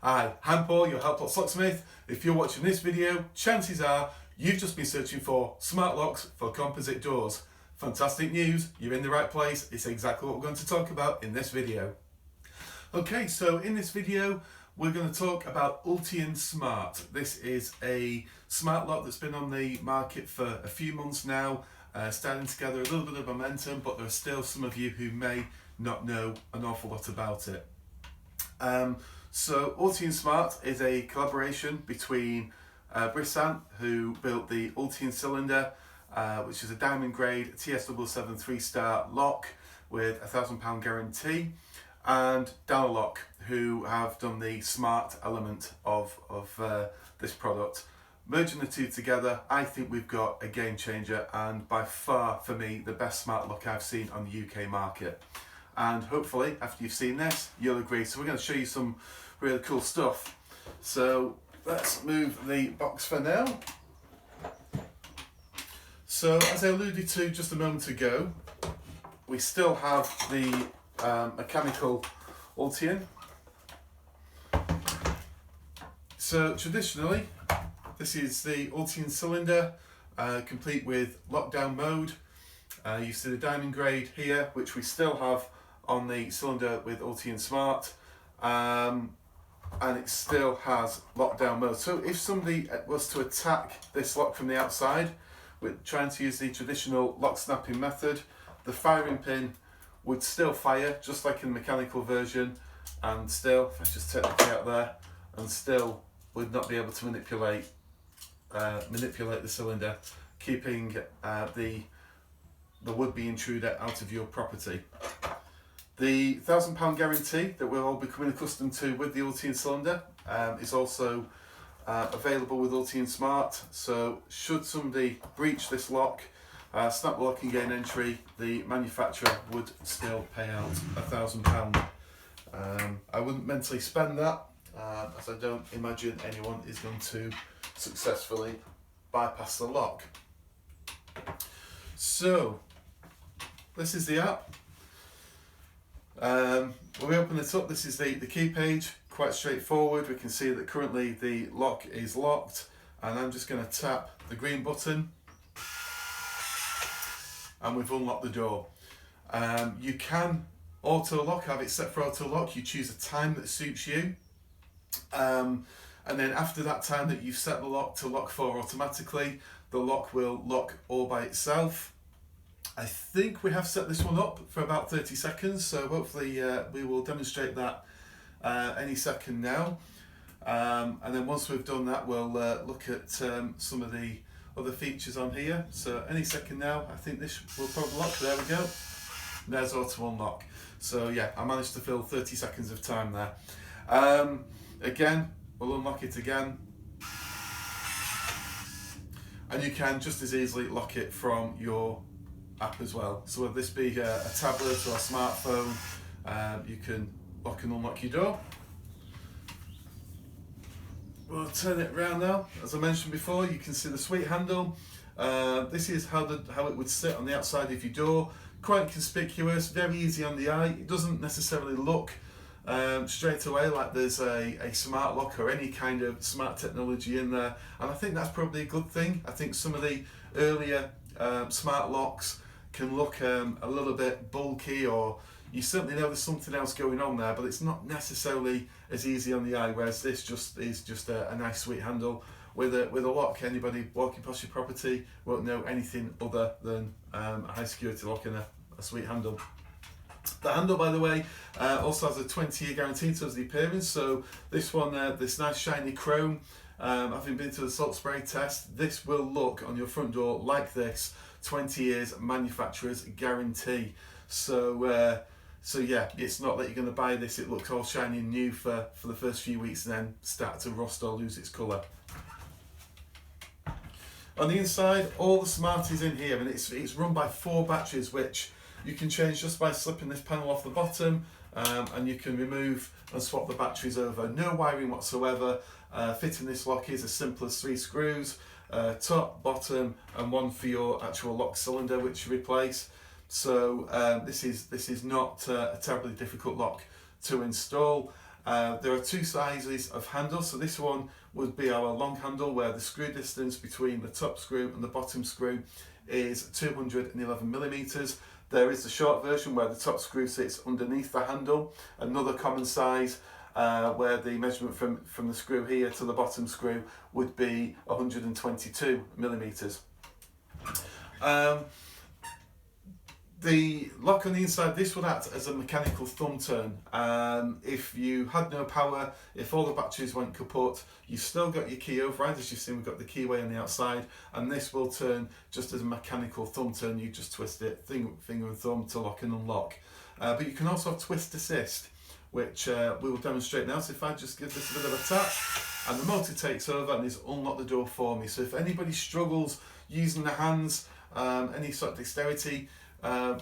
Hi, I'm Paul, your Helplot Locksmith. If you're watching this video, chances are you've just been searching for smart locks for composite doors. Fantastic news, you're in the right place. It's exactly what we're going to talk about in this video. Okay, so in this video, we're going to talk about Ultion Smart. This is a smart lock that's been on the market for a few months now, starting to gather a little bit of momentum, but there are still some of you who may not know an awful lot about it. So Ultion Smart is a collaboration between Brisant, who built the Ultion cylinder, which is a diamond grade TS777 3-star lock with a £1,000 guarantee, and Danalock, who have done the smart element of this product. Merging the two together, I think we've got a game changer, and by far for me the best smart lock I've seen on the UK market. And hopefully after you've seen this you'll agree. So we're going to show you some really cool stuff. So let's move the box for now. So as I alluded to just a moment ago, we still have the mechanical Ultion. So traditionally this is the Ultion cylinder, complete with lockdown mode. You see the diamond grade here, which we still have on the cylinder with Ultion Smart, and it still has lockdown mode. So if somebody was to attack this lock from the outside with trying to use the traditional lock snapping method, the firing pin would still fire just like in the mechanical version, and still, if I just take the key out there, and still would not be able to manipulate the cylinder, keeping the would-be intruder out of your property. The £1,000 guarantee that we'll all becoming accustomed to with the Ultion cylinder is also available with Ultion Smart. So should somebody breach this lock, snap the lock and gain entry, the manufacturer would still pay out £1,000. I wouldn't mentally spend that, as I don't imagine anyone is going to successfully bypass the lock. So this is the app. When we open it up, this is the key page, quite straightforward. We can see that currently the lock is locked, and I'm just going to tap the green button and we've unlocked the door. You can auto lock, have it set for auto lock. You choose a time that suits you, and then after that time that you've set the lock to lock for automatically, the lock will lock all by itself. I think we have set this one up for about 30 seconds, so hopefully we will demonstrate that any second now. And then once we've done that, we'll look at some of the other features on here. So any second now, I think this will probably lock. There we go. There's auto unlock. So yeah, I managed to fill 30 seconds of time there. Again, we'll unlock it again. And you can just as easily lock it from your app as well. So whether this be a tablet or a smartphone, you can lock and unlock your door. We'll turn it around now. As I mentioned before, you can see the sweet handle. This is how it would sit on the outside of your door. Quite conspicuous, very easy on the eye. It doesn't necessarily look straight away like there's a smart lock or any kind of smart technology in there, and I think that's probably a good thing. I think some of the earlier smart locks can look a little bit bulky, or you certainly know there's something else going on there, but it's not necessarily as easy on the eye, whereas this is just a nice sweet handle with a lock. Anybody walking past your property won't know anything other than a high security lock and a sweet handle. The handle, by the way, also has a 20-year guarantee in terms of the appearance. So this one, this nice shiny chrome, having been to the salt spray test, this will look on your front door like this. 20 years manufacturer's guarantee. So yeah, it's not that you're going to buy this, it looks all shiny and new for the first few weeks and then start to rust or lose its colour. On the inside, all the smart is in here, and it's run by 4 batteries, which you can change just by slipping this panel off the bottom, and you can remove and swap the batteries over. No wiring whatsoever. Fitting this lock is as simple as 3 screws, top, bottom, and 1 for your actual lock cylinder, which you replace. So this is not a terribly difficult lock to install. There are two sizes of handle, so this one would be our long handle where the screw distance between the top screw and the bottom screw is 211 millimeters. There is the short version where the top screw sits underneath the handle, another common size where the measurement from the screw here to the bottom screw would be 122 millimeters. The lock on the inside, this would act as a mechanical thumb turn. If you had no power, if all the batteries went kaput, you still got your key override. As you've seen, we've got the keyway on the outside, and this will turn just as a mechanical thumb turn. You just twist it, finger and thumb, to lock and unlock. But you can also have twist assist, which we will demonstrate now. So if I just give this a bit of a tap, and the motor takes over and is unlock the door for me. So if anybody struggles using the hands, any sort of dexterity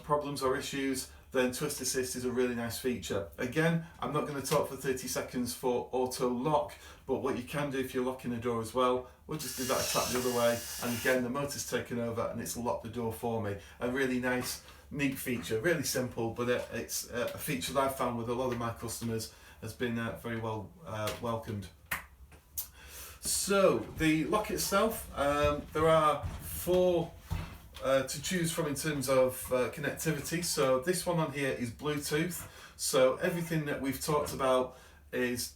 problems or issues, then twist assist is a really nice feature. Again, I'm not going to talk for 30 seconds for auto lock, but what you can do if you're locking the door as well, we'll just do that a tap the other way, and again the motor's taken over and it's locked the door for me. A really nice, neat feature, really simple, but it's a feature that I've found with a lot of my customers has been very well welcomed. So the lock itself, there are four to choose from in terms of connectivity. So this one on here is Bluetooth. So everything that we've talked about is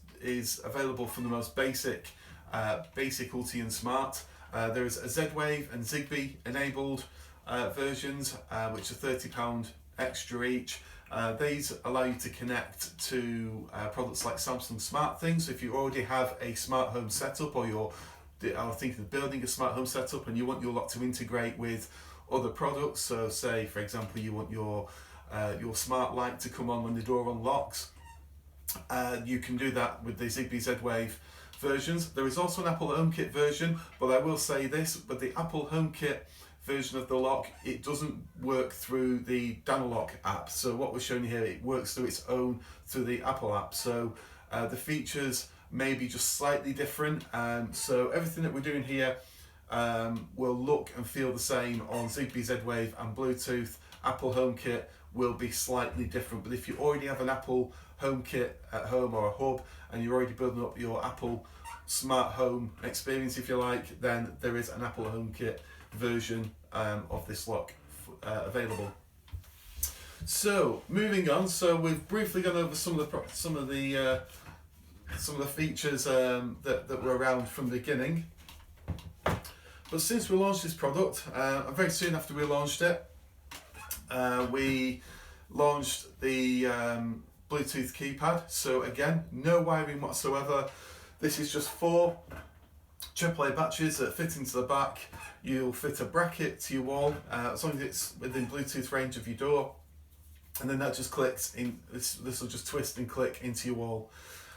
available from the most basic Ultian Smart. There is a Z-Wave and Zigbee enabled versions, which are £30 extra each. These allow you to connect to products like Samsung SmartThings. So if you already have a smart home setup, or you're thinking of building a smart home setup and you want your lock to integrate with other products, so say for example you want your smart light to come on when the door unlocks, you can do that with the Zigbee Z-Wave versions. There is also an Apple HomeKit version, but I will say this, but the Apple HomeKit version of the lock, it doesn't work through the Danalock app. So what we're showing you here, it works through its own through the Apple app. So the features may be just slightly different. So everything that we're doing here will look and feel the same on Zigbee Z-Wave and Bluetooth. Apple HomeKit will be slightly different, but if you already have an Apple HomeKit at home or a hub and you're already building up your Apple smart home experience, if you like, then there is an Apple HomeKit version of this lock available. So moving on, so we've briefly gone over some of the features that were around from the beginning. But since we launched this product, very soon after we launched it, we launched the Bluetooth keypad. So again, no wiring whatsoever. This is just 4 AAA batteries that fit into the back. You'll fit a bracket to your wall, as long as it's within Bluetooth range of your door, and then that just clicks in. This will just twist and click into your wall.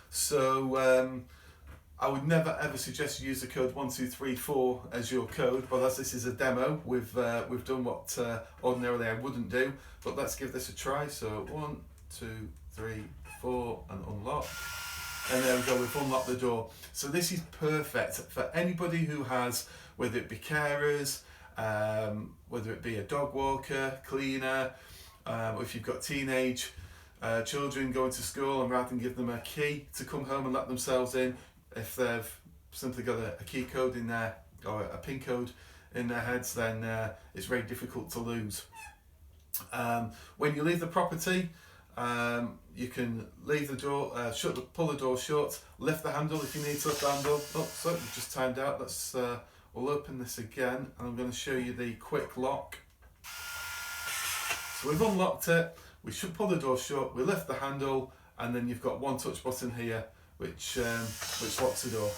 So I would never ever suggest you use the code 1234 as your code, but as this is a demo, we've done what ordinarily I wouldn't do. But let's give this a try. So 1, 2, 3, 4, and unlock. And there we go, we've unlocked the door. So this is perfect for anybody who has, whether it be carers, whether it be a dog walker, cleaner, or if you've got teenage children going to school, and rather than give them a key to come home and let themselves in, if they've simply got a key code in there, or a PIN code in their heads, then it's very difficult to lose. When you leave the property, you can leave the door, pull the door shut, lift the handle if you need to lift the handle. Oh, so we've just timed out. We'll open this again, and I'm going to show you the quick lock. So we've unlocked it. We should pull the door shut. We lift the handle, and then you've got one touch button here, which locks the door.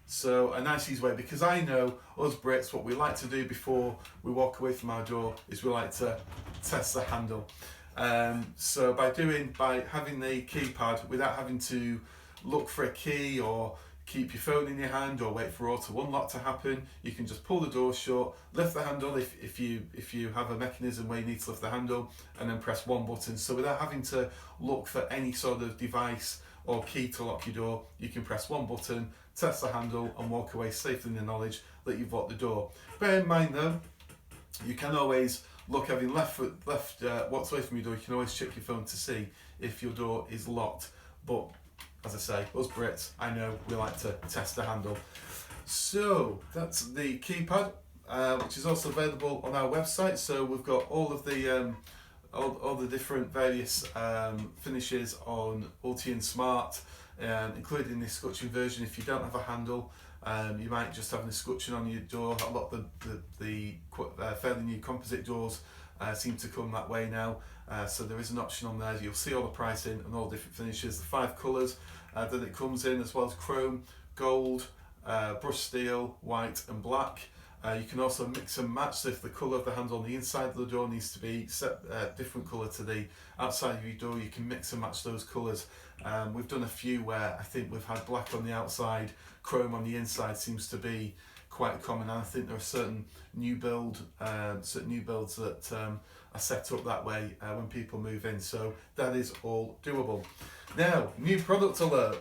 So a nice easy way, because I know us Brits, what we like to do before we walk away from our door is we like to test the handle. So by having the keypad without having to look for a key or keep your phone in your hand or wait for auto unlock to happen, you can just pull the door shut, lift the handle if you have a mechanism where you need to lift the handle, and then press one button. So without having to look for any sort of device or key to lock your door, you can press one button, test the handle, and walk away safely in the knowledge that you've locked the door. Bear in mind though, you can always look, having walked away from your door, you can always check your phone to see if your door is locked. But as I say, us Brits, I know we like to test the handle. So that's the keypad, which is also available on our website. So we've got all of the all the different various finishes on Ultian Smart, including the escutcheon version. If you don't have a handle, you might just have an escutcheon on your door. A lot of the fairly new composite doors seem to come that way now. So there is an option on there. You'll see all the pricing and all different finishes, the 5 colours that it comes in, as well as chrome, gold, brushed steel, white and black. You can also mix and match. So if the colour of the handle on the inside of the door needs to be set different colour to the outside of your door, you can mix and match those colours. We've done a few where I think we've had black on the outside, chrome on the inside seems to be quite common, and I think there are certain new builds that are set up that way when people move in. So that is all doable. Now, new product alert.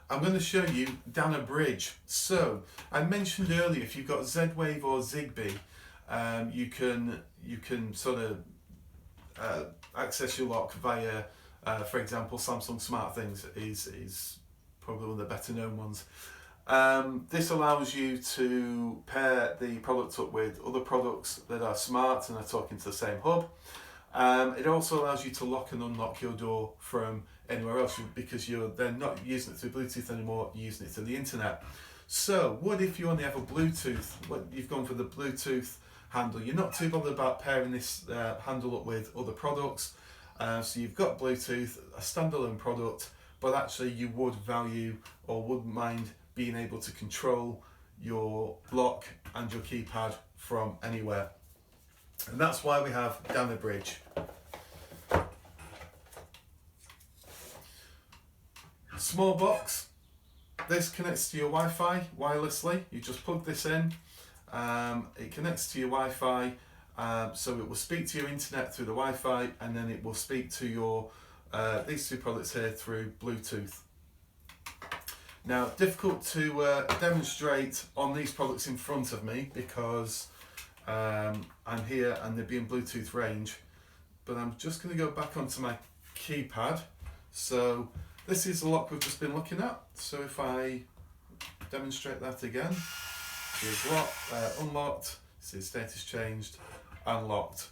I'm going to show you Danalock. So I mentioned earlier, if you've got Z-Wave or Zigbee, you can sort of access your lock via, for example, Samsung SmartThings is probably one of the better known ones. This allows you to pair the product up with other products that are smart and are talking to the same hub. It also allows you to lock and unlock your door from anywhere else, because they're not using it through Bluetooth anymore, you're using it through the internet. So what if you only have a Bluetooth, you've gone for the Bluetooth handle, you're not too bothered about pairing this handle up with other products, so you've got Bluetooth, a standalone product, but actually you would value or wouldn't mind being able to control your lock and your keypad from anywhere. And that's why we have Danalock. Small box. This connects to your Wi-Fi wirelessly. You just plug this in. It connects to your Wi-Fi, so it will speak to your internet through the Wi-Fi, and then it will speak to your these two products here through Bluetooth. Now, difficult to demonstrate on these products in front of me because I'm here and they'd be in Bluetooth range, but I'm just going to go back onto my keypad. So this is the lock we've just been looking at. So if I demonstrate that again, here's lock, unlocked, see status changed, unlocked.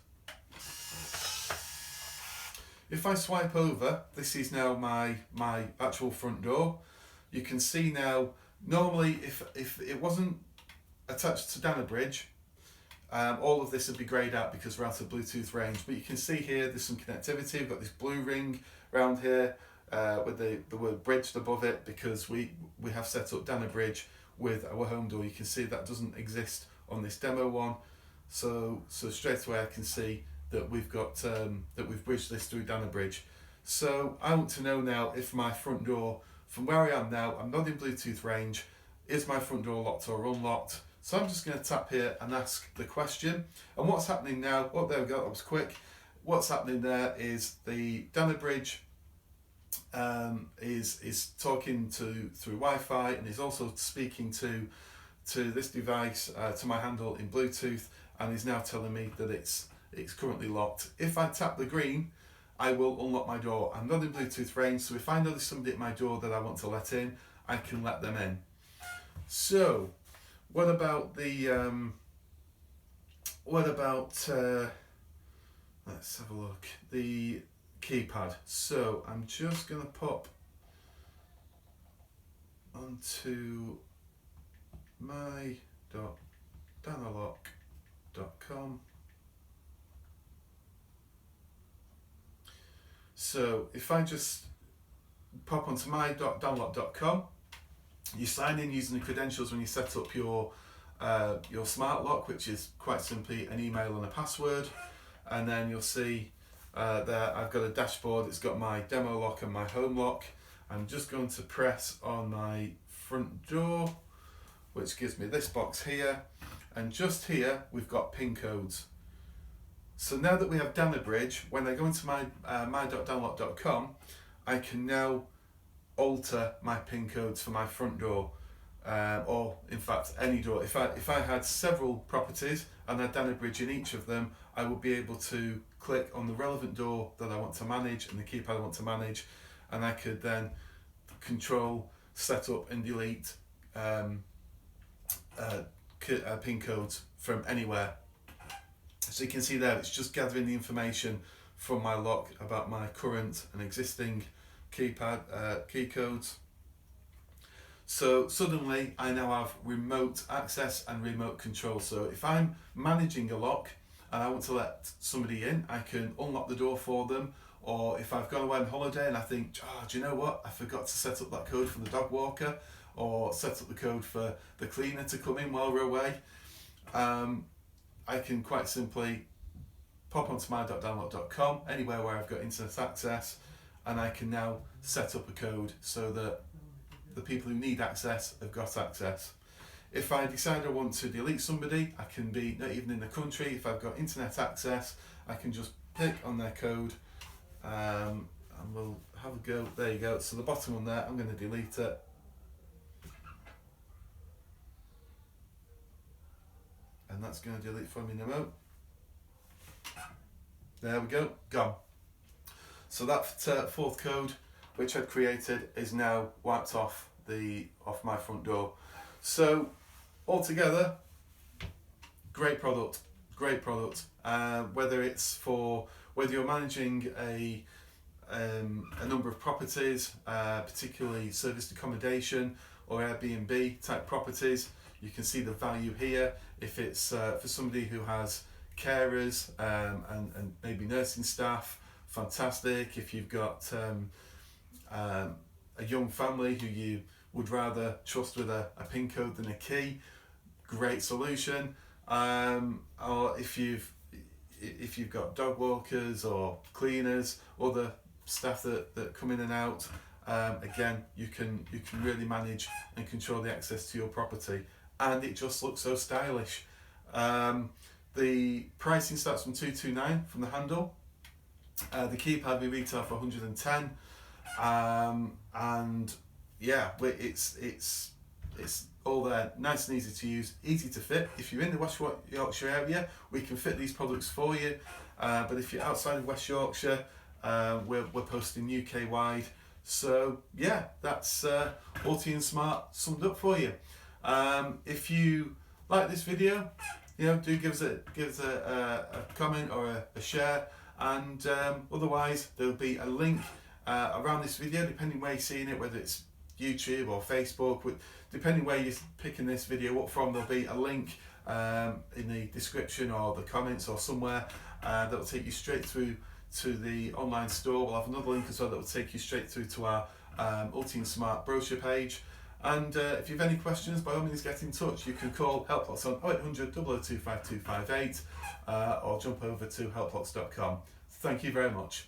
If I swipe over, this is now my actual front door. You can see now, normally if it wasn't attached to Danalock, all of this would be greyed out because we're out of Bluetooth range. But you can see here there's some connectivity. We've got this blue ring around here with the word bridged above it, because we have set up Danalock with our home door. You can see that doesn't exist on this demo one. So straight away I can see that we've got that we've bridged this through Danalock. So I want to know now if my front door, from where I am now, I'm not in Bluetooth range, is my front door locked or unlocked? So I'm just going to tap here and ask the question. And what's happening now, oh there we go, that was quick. What's happening there is the Danalock is talking through Wi-Fi, and is also speaking to this device, to my handle in Bluetooth, and is now telling me that it's currently locked. If I tap the green, I will unlock my door. I'm not in Bluetooth range, so if I know there's somebody at my door that I want to let in, I can let them in. So what about the let's have a look, the keypad. So I'm just going to pop onto my.danalock.com. So if I just pop onto my.danalock.com, you sign in using the credentials when you set up your smart lock, which is quite simply an email and a password, and then you'll see there I've got a dashboard. It's got my demo lock and my home lock. I'm just going to press on my front door, which gives me this box here, and just here we've got pin codes. So now that we have Danalock, when I go into my.danalock.com, I can now alter my pin codes for my front door, or in fact any door. If I had several properties and had Danalock in each of them, I would be able to click on the relevant door that I want to manage and the keypad I want to manage, and I could then control, set up and delete pin codes from anywhere. So you can see there, it's just gathering the information from my lock about my current and existing keypad key codes. So suddenly I now have remote access and remote control. So if I'm managing a lock and I want to let somebody in, I can unlock the door for them. Or if I've gone away on holiday and I think, oh, do you know what, I forgot to set up that code for the dog walker, or set up the code for the cleaner to come in while we're away, I can quite simply pop onto my.danalock.com, anywhere where I've got internet access, and I can now set up a code so that the people who need access have got access. If I decide I want to delete somebody, I can be not even in the country. If I've got internet access, I can just pick on their code, and we'll have a go. There you go. So the bottom one there, I'm going to delete it. And that's going to delete for me in a moment. There we go, gone. So that fourth code which I'd created is now wiped off my front door. So altogether, great product. Whether you're managing a number of properties, particularly serviced accommodation or Airbnb type properties, you can see the value here. If it's for somebody who has carers and maybe nursing staff, fantastic. If you've got a young family who you would rather trust with a PIN code than a key, great solution. Or if you've got dog walkers or cleaners, other staff that come in and out, again, you can really manage and control the access to your property, and it just looks so stylish. The pricing starts from $229 from the handle. The keypad we retail for $110, and yeah, it's all there, nice and easy to use, easy to fit. If you're in the West Yorkshire area, we can fit these products for you. But if you're outside of West Yorkshire, we're posting UK wide. So yeah, that's Ulti and Smart summed up for you. If you like this video, do give us a comment or a share, and otherwise there'll be a link around this video, depending where you're seeing it, whether it's YouTube or Facebook, depending where you're picking this video up from. There'll be a link in the description or the comments or somewhere that will take you straight through to the online store. We'll have another link as well that will take you straight through to our Ulti and Smart brochure page. And if you have any questions, by all means get in touch. You can call Helplocks on 0800 002 5258 or jump over to helplocks.com. Thank you very much.